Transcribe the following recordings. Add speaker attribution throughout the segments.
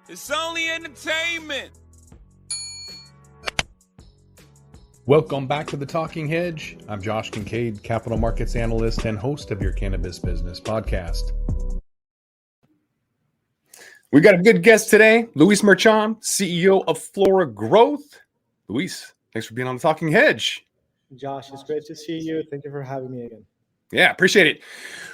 Speaker 1: It's only entertainment.
Speaker 2: Welcome back to The Talking Hedge. I'm Josh Kincaid, capital markets analyst and host of your Cannabis Business Podcast. We got a good guest today, Luis Merchan, CEO of Flora Growth. Luis, thanks for being on The Talking Hedge.
Speaker 3: Josh, it's great to see you. Thank you for having me again.
Speaker 2: Yeah, appreciate it.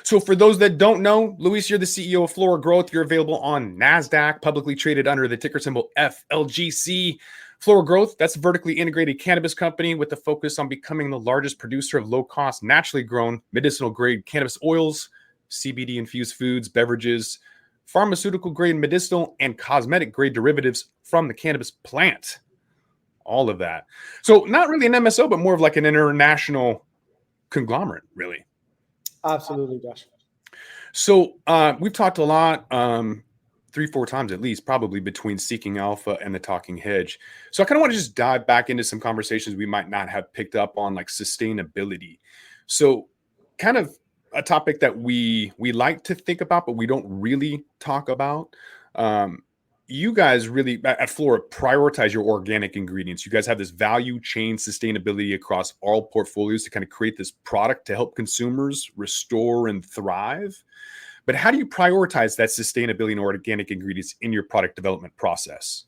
Speaker 2: So for those that don't know, Luis, you're the CEO of Flora Growth. You're available on Nasdaq, publicly traded under the ticker symbol FLGC. Flora Growth, that's a vertically integrated cannabis company with a focus on becoming the largest producer of low-cost, naturally grown, medicinal-grade cannabis oils, CBD-infused foods, beverages, pharmaceutical-grade medicinal, and cosmetic-grade derivatives from the cannabis plant. All of that. So not really an MSO, but more of like an international conglomerate, really.
Speaker 3: Absolutely, Josh.
Speaker 2: So we've talked a lot, 3-4 times at least, probably between Seeking Alpha and the Talking Hedge. So I kind of want to just dive back into some conversations we might not have picked up on, like sustainability. So kind of a topic that we like to think about, but we don't really talk about. You guys really, at Flora, prioritize your organic ingredients. You guys have this value chain sustainability across all portfolios to kind of create this product to help consumers restore and thrive. But how do you prioritize that sustainability and organic ingredients in your product development process?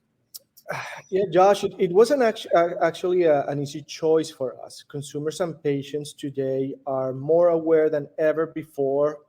Speaker 3: Yeah, Josh, it wasn't actually an easy choice for us. Consumers and patients today are more aware than ever before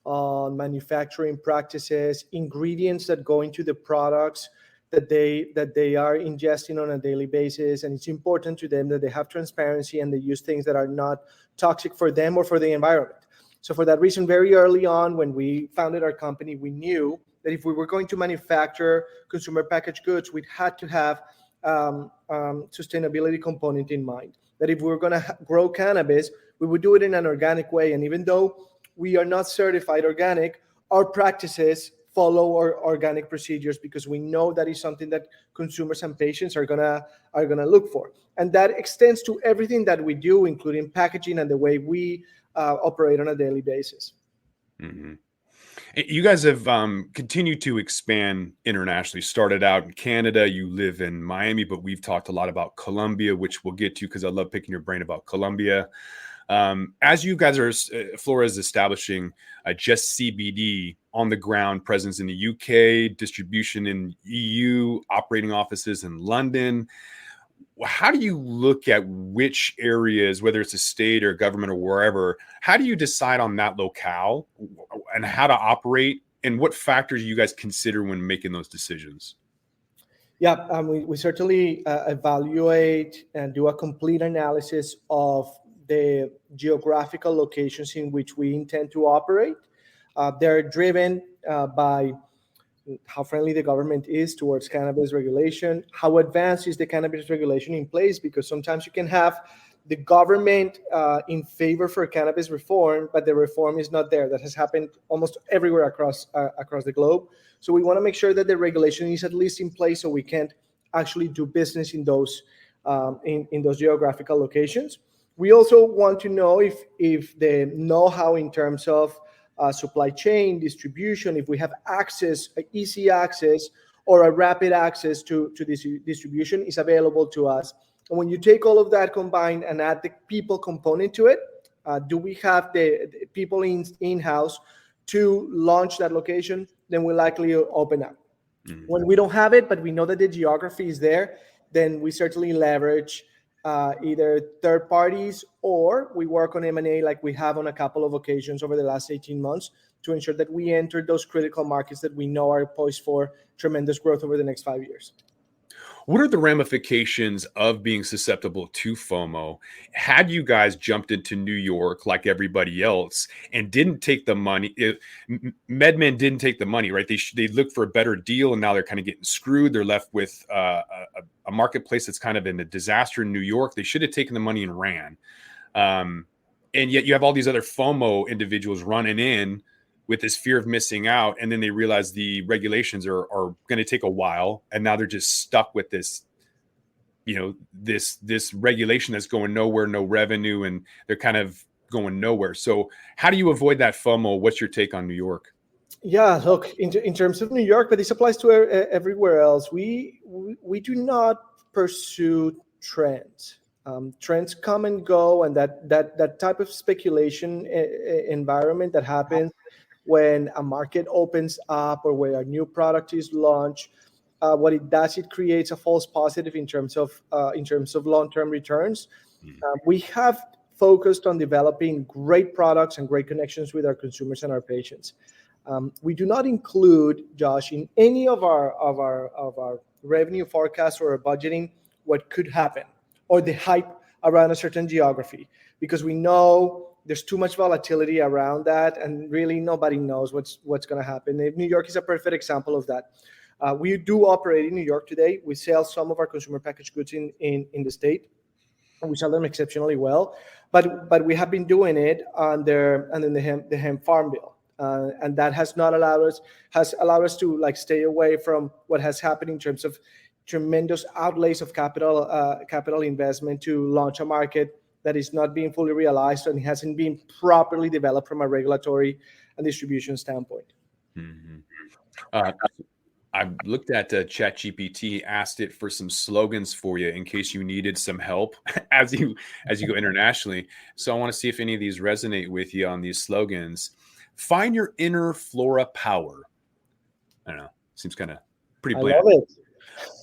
Speaker 3: on manufacturing practices, ingredients that go into the products that they are ingesting on a daily basis. And it's important to them that they have transparency and they use things that are not toxic for them or for the environment. So for that reason, very early on when we founded our company, we knew that if we were going to manufacture consumer packaged goods, we had to have sustainability component in mind. That if we were going to grow cannabis, we would do it in an organic way. And even though we are not certified organic, our practices follow our organic procedures because we know that is something that consumers and patients are gonna look for. And that extends to everything that we do, including packaging and the way we operate on a daily basis.
Speaker 2: Mm-hmm. You guys have continued to expand internationally. Started out in Canada, you live in Miami, but we've talked a lot about Colombia, which we'll get to because I love picking your brain about Colombia. As you guys are, Flora is establishing just CBD on the ground presence in the UK, distribution in EU, operating offices in London. How do you look at which areas, whether it's a state or government or wherever, how do you decide on that locale and how to operate, and what factors you guys consider when making those decisions?
Speaker 3: Yeah, we certainly evaluate and do a complete analysis of the geographical locations in which we intend to operate. They're driven by how friendly the government is towards cannabis regulation, how advanced is the cannabis regulation in place, because sometimes you can have the government in favor for cannabis reform, but the reform is not there. That has happened almost everywhere across the globe. So we want to make sure that the regulation is at least in place so we can actually do business in those in those geographical locations. We also want to know if the know-how in terms of supply chain, distribution, if we have access, easy access, or a rapid access to this distribution is available to us. And when you take all of that combined and add the people component to it, do we have the people in-house to launch that location? Then we'll likely open up. Mm-hmm. When we don't have it, but we know that the geography is there, then we certainly leverage either third parties, or we work on M&A like we have on a couple of occasions over the last 18 months to ensure that we enter those critical markets that we know are poised for tremendous growth over the next 5 years.
Speaker 2: What are the ramifications of being susceptible to FOMO? Had you guys jumped into New York like everybody else and didn't take the money, MedMen didn't take the money, right? They looked for a better deal, and now they're kind of getting screwed. They're left with a marketplace that's kind of in a disaster in New York. They should have taken the money and ran. And yet you have all these other FOMO individuals running in with this fear of missing out, and then they realize the regulations are going to take a while, and now they're just stuck with this, this regulation that's going nowhere, no revenue, and they're kind of going nowhere. So how do you avoid that FOMO? What's your take on New York?
Speaker 3: Yeah, look, in terms of New York, but this applies to everywhere else. We do not pursue trends. Trends come and go, and that type of speculation environment that happens when a market opens up or where a new product is launched. What it does, it creates a false positive in terms of long-term returns. We have focused on developing great products and great connections with our consumers and our patients. We do not include, Josh, in any of our revenue forecasts or our budgeting what could happen or the hype around a certain geography, because we know there's too much volatility around that, and really nobody knows what's going to happen. New York is a perfect example of that. We do operate in New York today. We sell some of our consumer packaged goods in the state, and we sell them exceptionally well. But we have been doing it under the hemp farm bill. And that has allowed us to like stay away from what has happened in terms of tremendous outlays of capital investment to launch a market that is not being fully realized and hasn't been properly developed from a regulatory and distribution standpoint.
Speaker 2: Mm-hmm. I looked at ChatGPT, asked it for some slogans for you in case you needed some help as you go internationally. So I want to see if any of these resonate with you on these slogans. Find your inner Flora power. I don't know. Seems kind of pretty bland.
Speaker 3: I love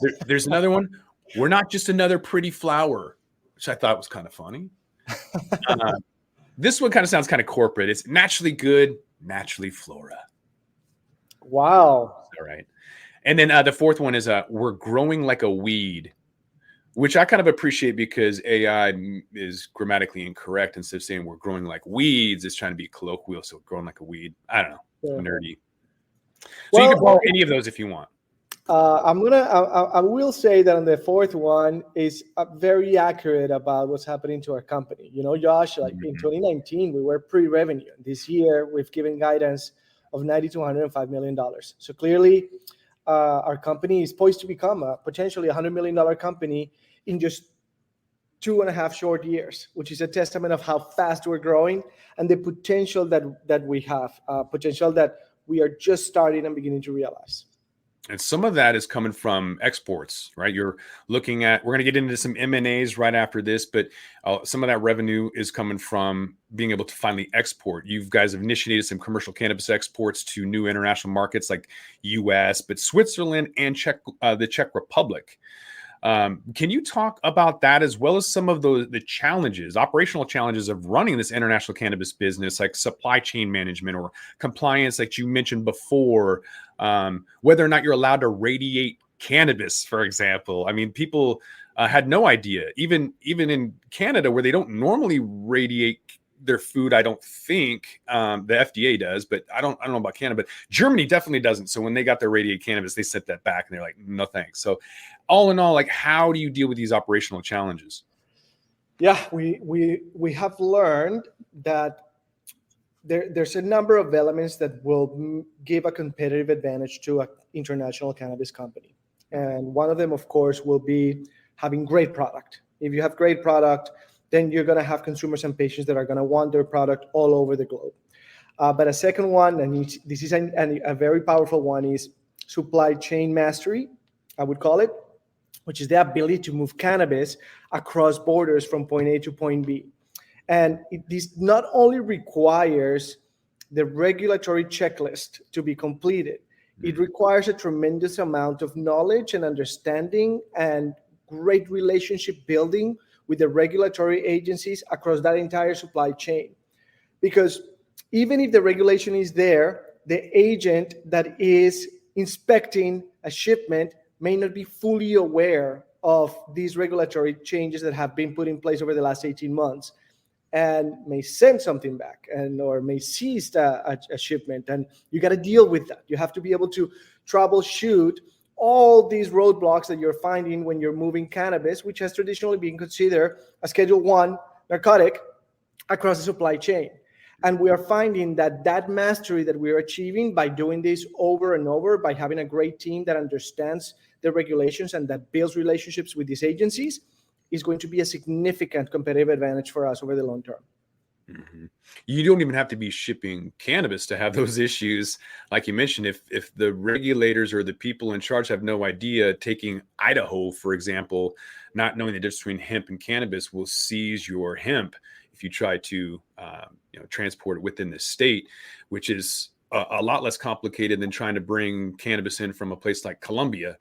Speaker 3: it.
Speaker 2: There's another one. We're not just another pretty flower, which I thought was kind of funny. This one kind of sounds kind of corporate. It's naturally good, naturally Flora.
Speaker 3: Wow.
Speaker 2: All right. And then the fourth one is we're growing like a weed, which I kind of appreciate because AI is grammatically incorrect. Instead of saying we're growing like weeds, it's trying to be colloquial. So growing like a weed. I don't know. It's nerdy. So you can borrow any of those if you want.
Speaker 3: I will say that on the fourth one is very accurate about what's happening to our company. You know, Josh, like in 2019, we were pre-revenue. This year, we've given guidance of $90 to $105 million. So clearly, our company is poised to become a potentially $100 million company in just 2.5 short years, which is a testament of how fast we're growing and the potential that we have, potential that we are just starting and beginning to realize.
Speaker 2: And some of that is coming from exports, right? You're looking at, we're going to get into some M&As right after this, but some of that revenue is coming from being able to finally export. You guys have initiated some commercial cannabis exports to new international markets like US, but Switzerland and the Czech Republic. Can you talk about that as well as some of the challenges, operational challenges of running this international cannabis business, like supply chain management or compliance, like you mentioned before, whether or not you're allowed to radiate cannabis, for example? I mean, people had no idea, even in Canada where they don't normally radiate their food. I don't think the FDA does, but I don't know about Canada, but Germany definitely doesn't. So when they got their radiated cannabis, they sent that back and they're like, no thanks. So all in all, like, how do you deal with these operational challenges?
Speaker 3: Yeah, we have learned that there's a number of elements that will give a competitive advantage to an international cannabis company. And one of them, of course, will be having great product. If you have great product, then you're going to have consumers and patients that are going to want their product all over the globe. But a second one, and this is a very powerful one, is supply chain mastery, I would call it, which is the ability to move cannabis across borders from point A to point B. And this not only requires the regulatory checklist to be completed, it requires a tremendous amount of knowledge and understanding and great relationship building with the regulatory agencies across that entire supply chain. Because even if the regulation is there, the agent that is inspecting a shipment may not be fully aware of these regulatory changes that have been put in place over the last 18 months and may send something back or may seize a shipment. And you got to deal with that. You have to be able to troubleshoot all these roadblocks that you're finding when you're moving cannabis, which has traditionally been considered a Schedule I narcotic across the supply chain. And we are finding that mastery that we're achieving by doing this over and over, by having a great team that understands the regulations and that builds relationships with these agencies, is going to be a significant competitive advantage for us over the long term.
Speaker 2: Mhm. You don't even have to be shipping cannabis to have those issues. Like you mentioned, if the regulators or the people in charge have no idea, taking Idaho, for example, not knowing the difference between hemp and cannabis will seize your hemp if you try to transport it within the state, which is a lot less complicated than trying to bring cannabis in from a place like Colombia.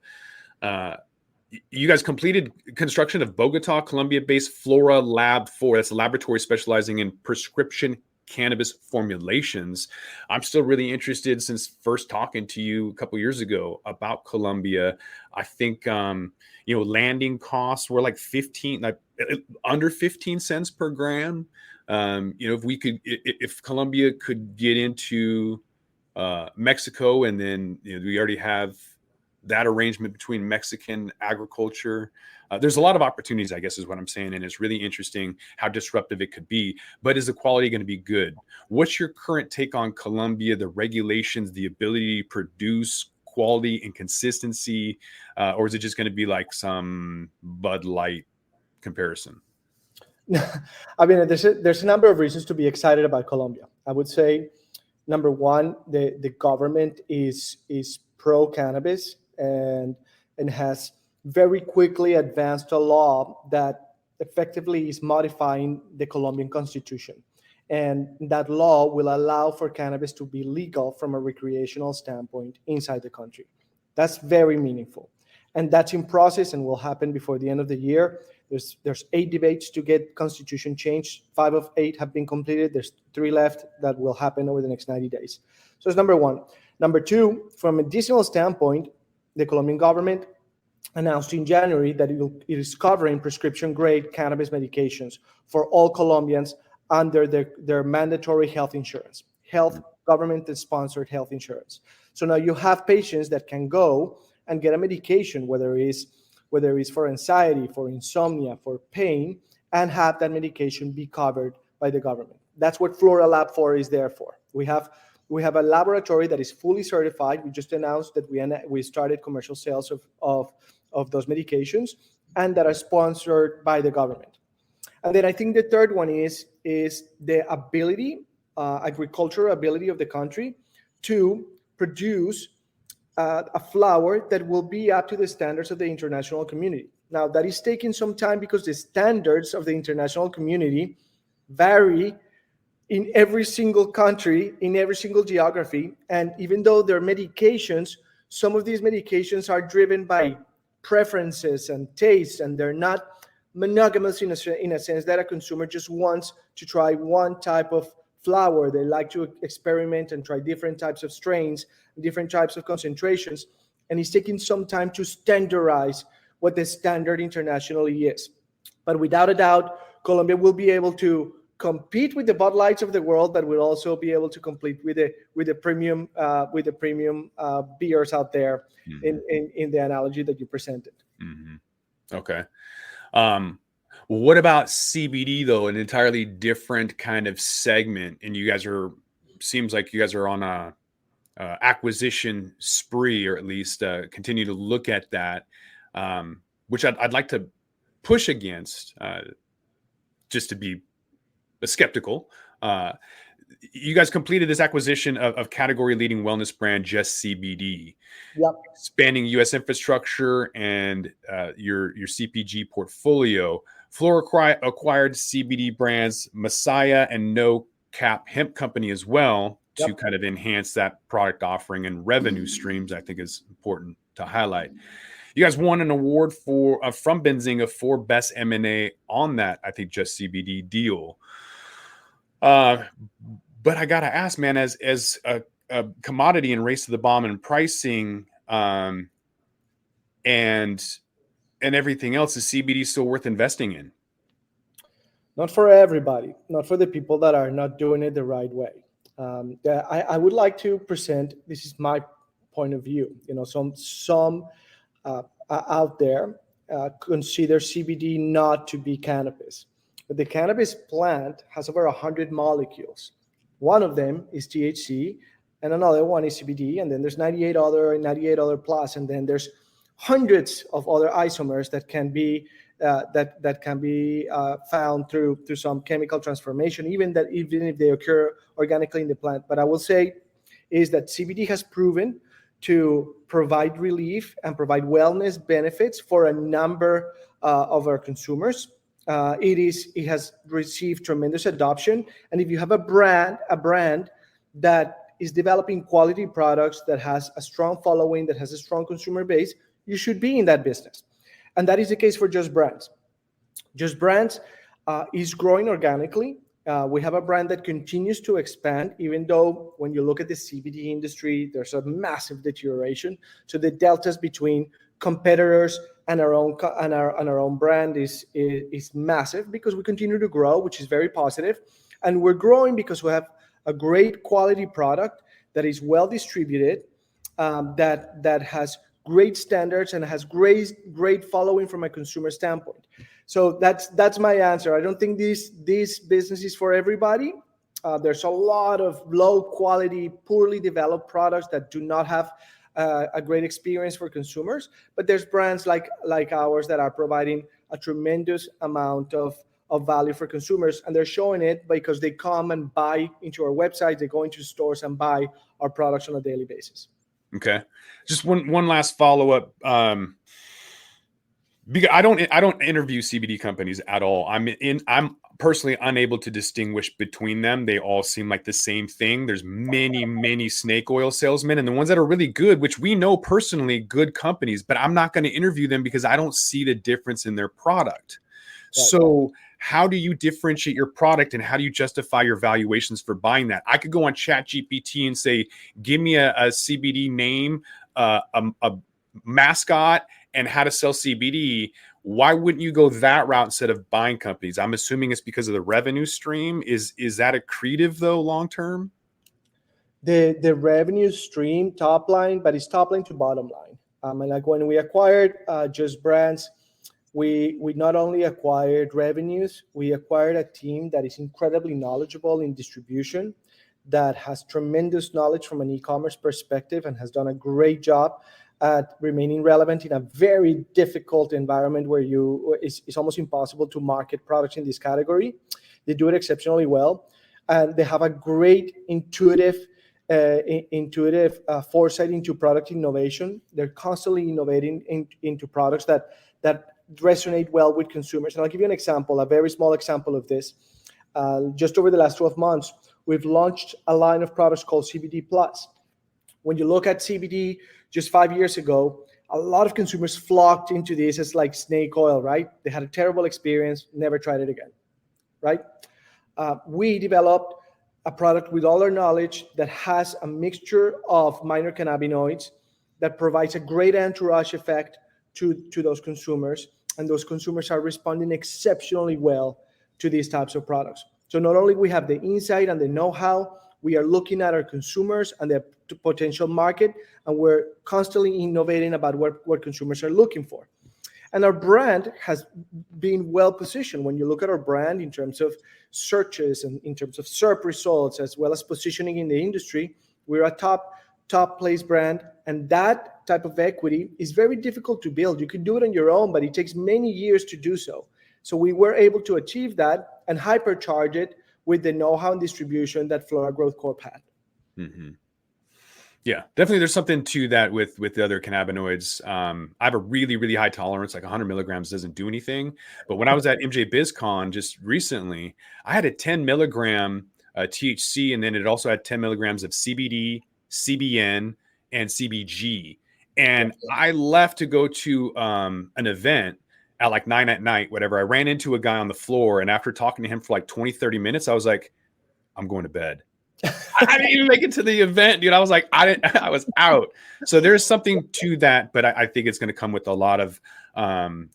Speaker 2: You guys completed construction of Bogota, Colombia-based Flora Lab 4. That's a laboratory specializing in prescription cannabis formulations. I'm still really interested since first talking to you a couple years ago about Colombia. I think landing costs were like under 15 cents per gram. If Colombia could get into Mexico, and then we already have that arrangement between Mexican agriculture. There's a lot of opportunities, I guess, is what I'm saying. And it's really interesting how disruptive it could be. But is the quality going to be good? What's your current take on Colombia, the regulations, the ability to produce quality and consistency? Or is it just going to be like some Bud Light comparison?
Speaker 3: I mean, there's a number of reasons to be excited about Colombia. I would say, number one, the government is pro-cannabis and has very quickly advanced a law that effectively is modifying the Colombian constitution. And that law will allow for cannabis to be legal from a recreational standpoint inside the country. That's very meaningful. And that's in process and will happen before the end of the year. There's 8 debates to get constitution changed. 5 of 8 have been completed. There's 3 left that will happen over the next 90 days. So it's number one. Number two, from a medicinal standpoint, the Colombian government announced in January that it is covering prescription-grade cannabis medications for all Colombians under their mandatory health insurance, government-sponsored health insurance. So now you have patients that can go and get a medication, whether it's for anxiety, for insomnia, for pain, and have that medication be covered by the government. That's what Flora Lab 4 is there for. We have a laboratory that is fully certified. We just announced that we started commercial sales of those medications and that are sponsored by the government. And then I think the third one is the ability, agricultural ability of the country to produce a flower that will be up to the standards of the international community. Now, that is taking some time because the standards of the international community vary in every single country, in every single geography. And even though they're medications, some of these medications are driven by preferences and tastes, and they're not monogamous in a sense that a consumer just wants to try one type of flower. They like to experiment and try different types of strains, different types of concentrations. And it's taking some time to standardize what the standard internationally is. But without a doubt, Colombia will be able to compete with the Bud Lights of the world, but will also be able to compete with the premium beers out there. Mm-hmm. in the analogy that you presented.
Speaker 2: Mm-hmm. Okay. What about CBD though? An entirely different kind of segment, and seems like you guys are on a acquisition spree, or at least continue to look at that, which I'd like to push against, just to be skeptical. You guys completed this acquisition of category-leading wellness brand Just CBD,
Speaker 3: yep.
Speaker 2: Expanding U.S. infrastructure and your CPG portfolio. Flora acquired CBD brands Messiah and No Cap Hemp Company as well, to kind of enhance that product offering and revenue streams. I think is important to highlight. You guys won an award from Benzinga for best M&A on that, I think, Just CBD deal. But I gotta ask, man, as a commodity and race to the bottom and pricing, and everything else, is CBD still worth investing in?
Speaker 3: Not for everybody, not for the people that are not doing it the right way. I would like to present, this is my point of view. Some out there consider CBD not to be cannabis. But the cannabis plant has over 100 molecules. One of them is THC, and another one is CBD, and then there's 98 other plus, and then there's hundreds of other isomers that can be found through some chemical transformation, even if they occur organically in the plant. But I will say is that CBD has proven to provide relief and provide wellness benefits for a number of our consumers. It has received tremendous adoption, and if you have a brand that is developing quality products, that has a strong following, that has a strong consumer base, you should be in that business. And that is the case for Just Brands. Just Brands is growing organically. We have a brand that continues to expand, even though when you look at the CBD industry, there's a massive deterioration. So the deltas between competitors and our own brand is massive, because we continue to grow, which is very positive. And we're growing because we have a great quality product that is well distributed, that has great standards and has great following from a consumer standpoint. So that's my answer. I don't think this business is for everybody. There's a lot of low quality, poorly developed products that do not have a great experience for consumers. But there's brands like ours that are providing a tremendous amount of value for consumers, and they're showing it because they come and buy into our website. They go into stores and buy our products on a daily basis.
Speaker 2: Okay, just one last follow up. Because I don't interview CBD companies at all. I'm personally unable to distinguish between them. They all seem like the same thing. There's many snake oil salesmen, and the ones that are really good, which we know personally, good companies, but I'm not going to interview them because I don't see the difference in their product. Right. So how do you differentiate your product, and how do you justify your valuations for buying that? I could go on ChatGPT and say, give me a CBD name, a mascot, and how to sell CBD. Why wouldn't you go that route instead of buying companies? I'm assuming it's because of the revenue stream. Is that accretive though long term?
Speaker 3: The revenue stream top line, but it's top line to bottom line. And like when we acquired Just Brands, we not only acquired revenues, we acquired a team that is incredibly knowledgeable in distribution, that has tremendous knowledge from an e-commerce perspective, and has done a great job at remaining relevant in a very difficult environment where it's almost impossible to market products in this category. They do it exceptionally well, and they have a great intuitive foresight into product innovation. They're constantly innovating into products that resonate well with consumers. And I'll give you an example, a very small example of this. Just over the last 12 months, we've launched a line of products called CBD Plus. When you look at CBD just 5 years ago, a lot of consumers flocked into this as like snake oil, right? They had a terrible experience, never tried it again, right? We developed a product with all our knowledge that has a mixture of minor cannabinoids that provides a great entourage effect to those consumers, and those consumers are responding exceptionally well to these types of products. So not only we have the insight and the know-how, we are looking at our consumers and their potential market, and we're constantly innovating about what consumers are looking for. And our brand has been well positioned. When you look at our brand in terms of searches and in terms of SERP results, as well as positioning in the industry, we're a top place brand, and that type of equity is very difficult to build. You can do it on your own, but it takes many years to do so. So we were able to achieve that and hypercharge it with the know-how and distribution that Flora Growth Corp had.
Speaker 2: Mm-hmm. Yeah, definitely. There's something to that with the other cannabinoids. I have a really high tolerance, like 100 milligrams doesn't do anything. But when I was at MJ BizCon just recently, I had a 10 milligram THC, and then it also had 10 milligrams of CBD, CBN, and CBG. And I left to go to an event at like 9 at night, whatever. I ran into a guy on the floor, and after talking to him for like 20, 30 minutes, I was like, I'm going to bed. I didn't even make it to the event, dude. I was like, I was out. So there's something to that, but I think it's going to come with a lot of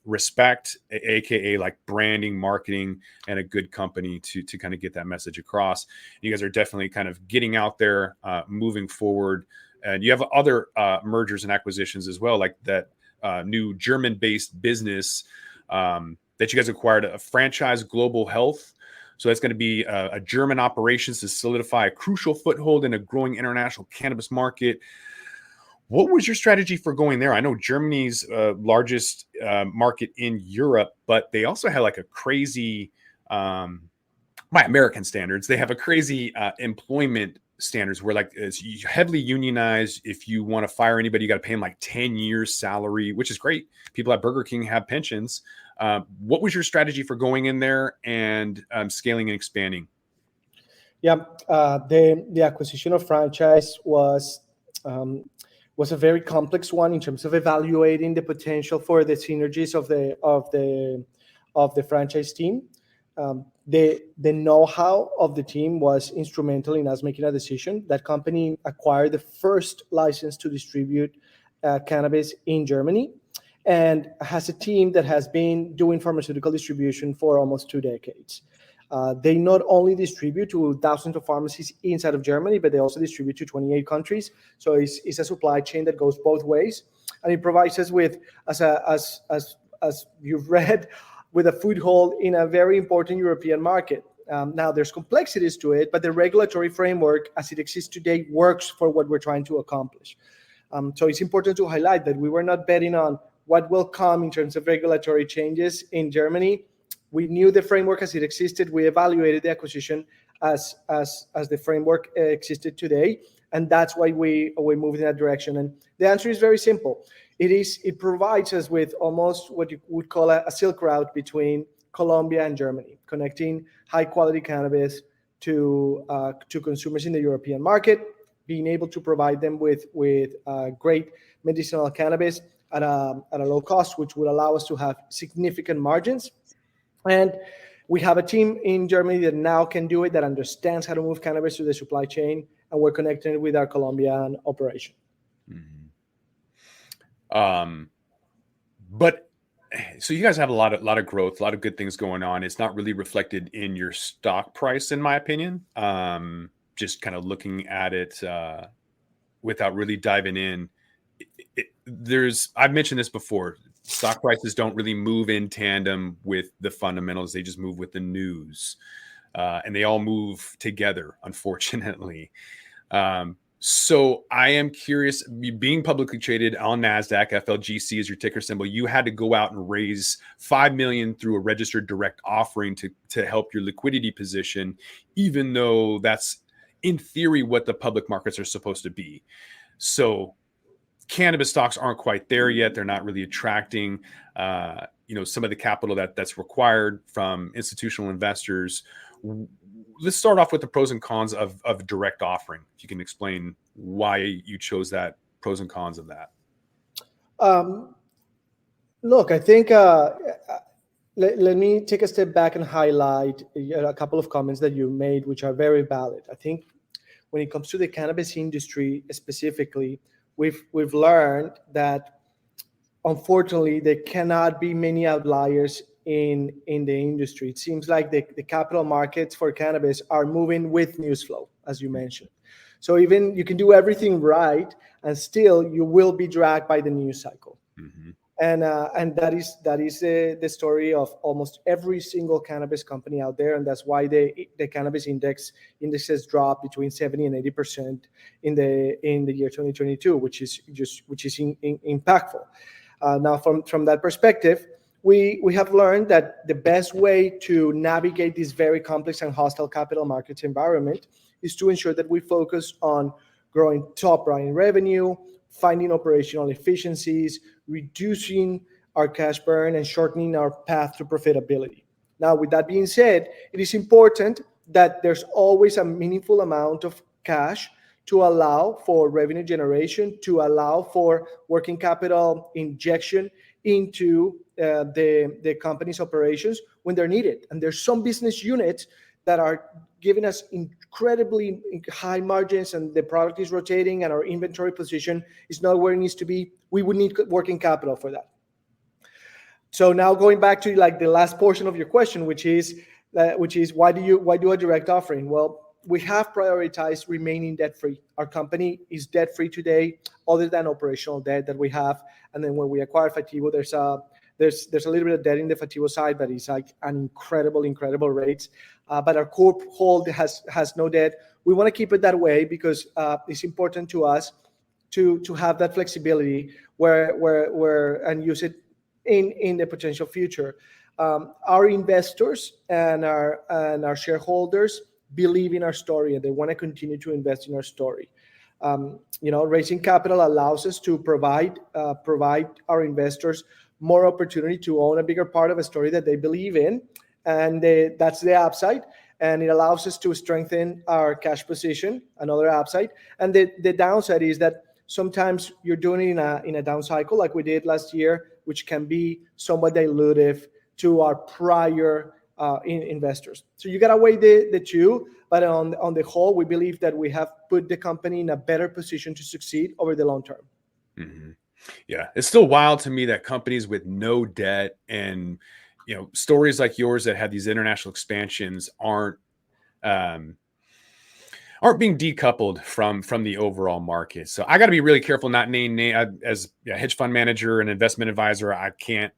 Speaker 2: respect, aka like branding, marketing, and a good company to kind of get that message across. You guys are definitely kind of getting out there, moving forward, and you have other mergers and acquisitions as well, like that new German-based business that you guys acquired, a franchise, Global Health. So that's going to be a German operations to solidify a crucial foothold in a growing international cannabis market. What was your strategy for going there? I know Germany's largest market in Europe, but they also had like a crazy, by American standards, they have a crazy employment standards where like it's heavily unionized. If you want to fire anybody, you got to pay them like 10 years salary, which is great. People at Burger King have pensions. What was your strategy for going in there and scaling and expanding?
Speaker 3: Yeah, the acquisition of franchise was a very complex one in terms of evaluating the potential for the synergies of the franchise team. The know-how of the team was instrumental in us making a decision. That company acquired the first license to distribute cannabis in Germany, and has a team that has been doing pharmaceutical distribution for almost 2 decades. They not only distribute to thousands of pharmacies inside of Germany, but they also distribute to 28 countries. So it's a supply chain that goes both ways, and it provides us with, as you've read, with a foothold in a very important European market. Now there's complexities to it, but the regulatory framework as it exists today works for what we're trying to accomplish. So it's important to highlight that we were not betting on what will come in terms of regulatory changes in Germany. We knew the framework as it existed. We evaluated the acquisition as the framework existed today, and that's why we moved in that direction. And the answer is very simple. It provides us with almost what you would call a silk route between Colombia and Germany, connecting high quality cannabis to consumers in the European market, being able to provide them with great medicinal cannabis at a low cost, which would allow us to have significant margins. And we have a team in Germany that now can do it, that understands how to move cannabis through the supply chain, and we're connected with our Colombian operation.
Speaker 2: Mm-hmm. But so you guys have a lot of growth, a lot of good things going on. It's not really reflected in your stock price, in my opinion. Just kind of looking at it without really diving in. I've mentioned this before. Stock prices don't really move in tandem with the fundamentals. They just move with the news, and they all move together, unfortunately. So I am curious, being publicly traded on Nasdaq, FLGC is your ticker symbol. You had to go out and raise $5 million through a registered direct offering to help your liquidity position, even though that's in theory what the public markets are supposed to be. So cannabis stocks aren't quite there yet. They're not really attracting, some of the capital that's required from institutional investors. Let's start off with the pros and cons of direct offering. If you can explain why you chose that, pros and cons of that.
Speaker 3: Look, I think let me take a step back and highlight a couple of comments that you made, which are very valid. I think when it comes to the cannabis industry specifically, we've learned that unfortunately there cannot be many outliers in the industry. It seems like the capital markets for cannabis are moving with news flow, as you mentioned. So even you can do everything right, and still you will be dragged by the news cycle. Mm-hmm. And that is the story of almost every single cannabis company out there, and that's why the cannabis indexes drop between 70 and 80% in the year 2022, which is impactful. Now, from that perspective, we have learned that the best way to navigate this very complex and hostile capital markets environment is to ensure that we focus on growing top line revenue, finding operational efficiencies, reducing our cash burn, and shortening our path to profitability. Now, with that being said, it is important that there's always a meaningful amount of cash to allow for revenue generation, to allow for working capital injection into the company's operations when they're needed. And there's some business units that are giving us incredibly high margins, and the product is rotating and our inventory position is not where it needs to be. We would need working capital for that. So now going back to like the last portion of your question, which is why do a direct offering? Well, we have prioritized remaining debt-free. Our company is debt-free today, other than operational debt that we have. And then when we acquired Fativo, there's a little bit of debt in the Fativo side, but it's like an incredible rates. But our core hold has no debt. We want to keep it that way because it's important to us to have that flexibility where and use it in the potential future. Our investors and our shareholders believe in our story, and they want to continue to invest in our story. Raising capital allows us to provide our investors more opportunity to own a bigger part of a story that they believe in, and that's the upside. And it allows us to strengthen our cash position, another upside. And the downside is that sometimes you're doing it in a down cycle like we did last year, which can be somewhat dilutive to our prior investors. So you got to weigh the two. But on the whole, we believe that we have put the company in a better position to succeed over the long term.
Speaker 2: Mm-hmm. Yeah, it's still wild to me that companies with no debt and stories like yours that have these international expansions aren't being decoupled from the overall market. So I got to be really careful not naming as a hedge fund manager and investment advisor. I can't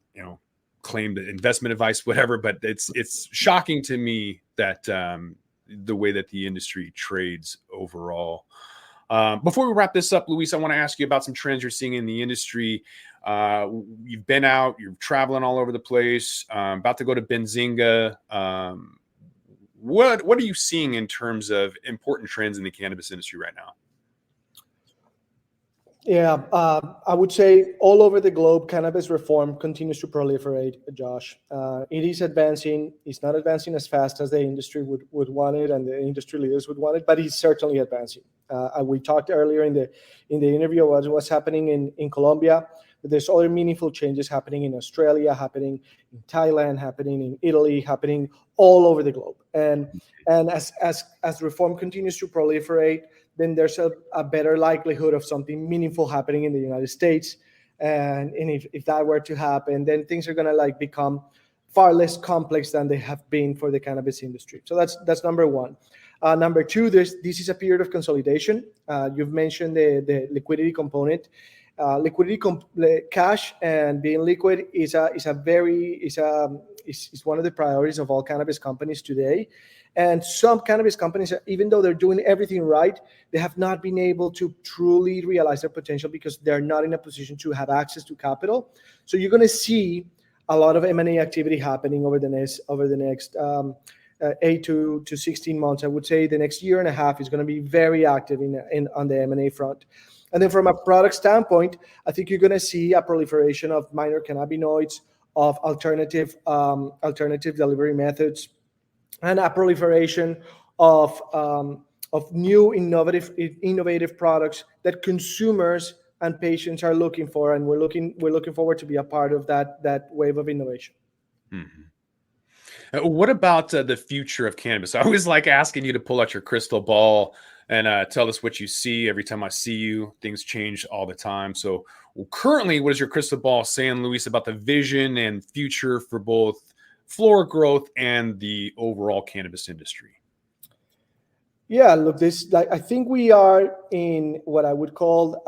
Speaker 2: claim the investment advice, whatever. But it's shocking to me that the way that the industry trades overall. Before we wrap this up, Luis, I want to ask you about some trends you're seeing in the industry. You've been out, you're traveling all over the place, about to go to Benzinga. What are you seeing in terms of important trends in the cannabis industry right now?
Speaker 3: Yeah, I would say all over the globe, cannabis reform continues to proliferate, Josh. It is advancing. It's not advancing as fast as the industry would want it and the industry leaders would want it, but it's certainly advancing. We talked earlier in the interview about what's happening in Colombia. There's other meaningful changes happening in Australia, happening in Thailand, happening in Italy, happening all over the globe. And as reform continues to proliferate, then there's a better likelihood of something meaningful happening in the United States. And if that were to happen, then things are going to become far less complex than they have been for the cannabis industry. So that's number one. Number two, this is a period of consolidation. You've mentioned the liquidity component. Cash and being liquid is one of the priorities of all cannabis companies today. And some cannabis companies, even though they're doing everything right, they have not been able to truly realize their potential because they're not in a position to have access to capital. So you're going to see a lot of M&A activity happening over the next 8 to 16 months. I would say the next year and a half is going to be very active on the M&A front. And then from a product standpoint, I think you're going to see a proliferation of minor cannabinoids, of alternative delivery methods, and a proliferation of new innovative products that consumers and patients are looking for, and we're looking forward to be a part of that wave of innovation.
Speaker 2: Mm-hmm. What about the future of cannabis? I always like asking you to pull out your crystal ball and tell us what you see. Every time I see you, things change all the time. So currently, what is your crystal ball saying, Luis, about the vision and future for both Flora Growth and the overall cannabis industry?
Speaker 3: Yeah, look, I think we are in what I would call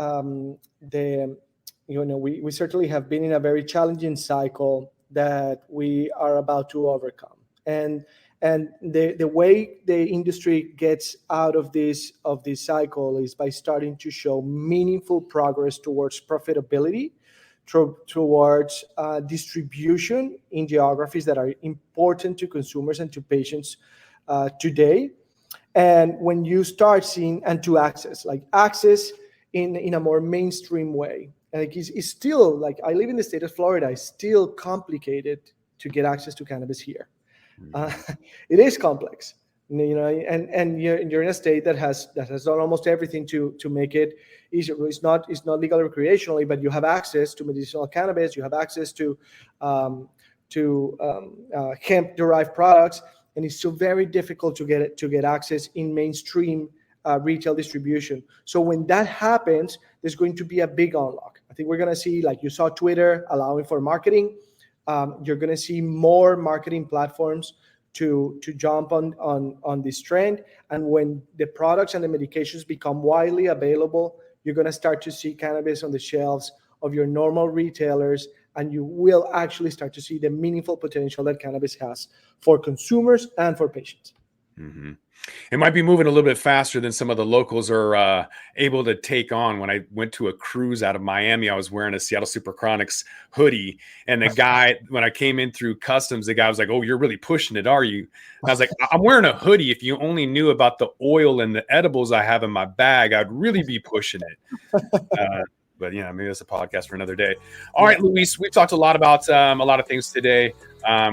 Speaker 3: we certainly have been in a very challenging cycle that we are about to overcome. And the way the industry gets out of this cycle is by starting to show meaningful progress towards profitability, towards distribution in geographies that are important to consumers and to patients today. And when you start seeing and to access in a more mainstream way, and it's still I live in the state of Florida. It's still complicated to get access to cannabis here. It is complex, and you're in a state that has done almost everything to make it easier. It's not legal recreationally, but you have access to medicinal cannabis. You have access to hemp-derived products, and it's still very difficult to get access in mainstream retail distribution. So when that happens, there's going to be a big unlock. I think we're going to see, like you saw Twitter allowing for marketing. You're going to see more marketing platforms to jump on this trend. And when the products and the medications become widely available, you're going to start to see cannabis on the shelves of your normal retailers, and you will actually start to see the meaningful potential that cannabis has for consumers and for patients.
Speaker 2: Mm-hmm. It might be moving a little bit faster than some of the locals are able to take on. When I went to a cruise out of Miami, I was wearing a Seattle Superchronics hoodie. And the guy, when I came in through customs, the guy was like, "Oh, you're really pushing it, are you?" And I was like, "I'm wearing a hoodie. If you only knew about the oil and the edibles I have in my bag, I'd really be pushing it." But yeah, maybe that's a podcast for another day. All right, Luis, we've talked a lot about a lot of things today.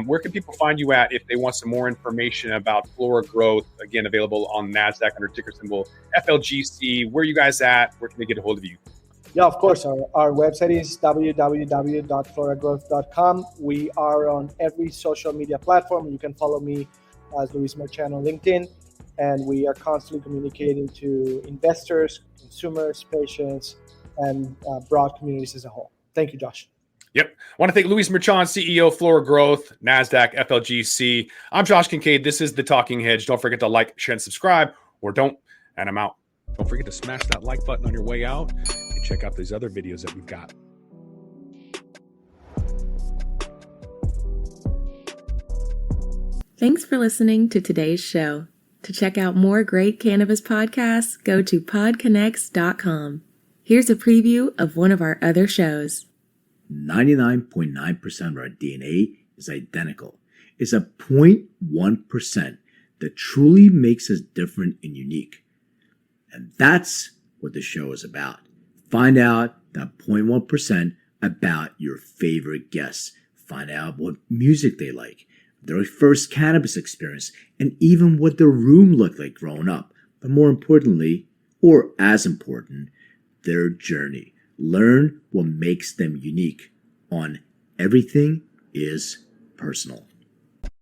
Speaker 2: Where can people find you at if they want some more information about Flora Growth? Again, available on Nasdaq under ticker symbol FLGC. Where are you guys at? Where can they get a hold of you?
Speaker 3: Yeah, of course. Our website is www.floragrowth.com. We are on every social media platform. You can follow me as Luis Merchan on LinkedIn. And we are constantly communicating to investors, consumers, patients, and broad communities as a whole. Thank you, Josh.
Speaker 2: Yep. I want to thank Luis Merchan, CEO, Flora Growth, Nasdaq, FLGC. I'm Josh Kincaid. This is The Talking Hedge. Don't forget to like, share, and subscribe, or don't, and I'm out. Don't forget to smash that like button on your way out and check out these other videos that we've got.
Speaker 4: Thanks for listening to today's show. To check out more great cannabis podcasts, go to podconnects.com. Here's a preview of one of our other shows.
Speaker 5: 99.9% of our DNA is identical. It's a 0.1% that truly makes us different and unique. And that's what the show is about. Find out that 0.1% about your favorite guests. Find out what music they like, their first cannabis experience, and even what their room looked like growing up. But more importantly, or as important, their journey. Learn what makes them unique on Everything is Personal.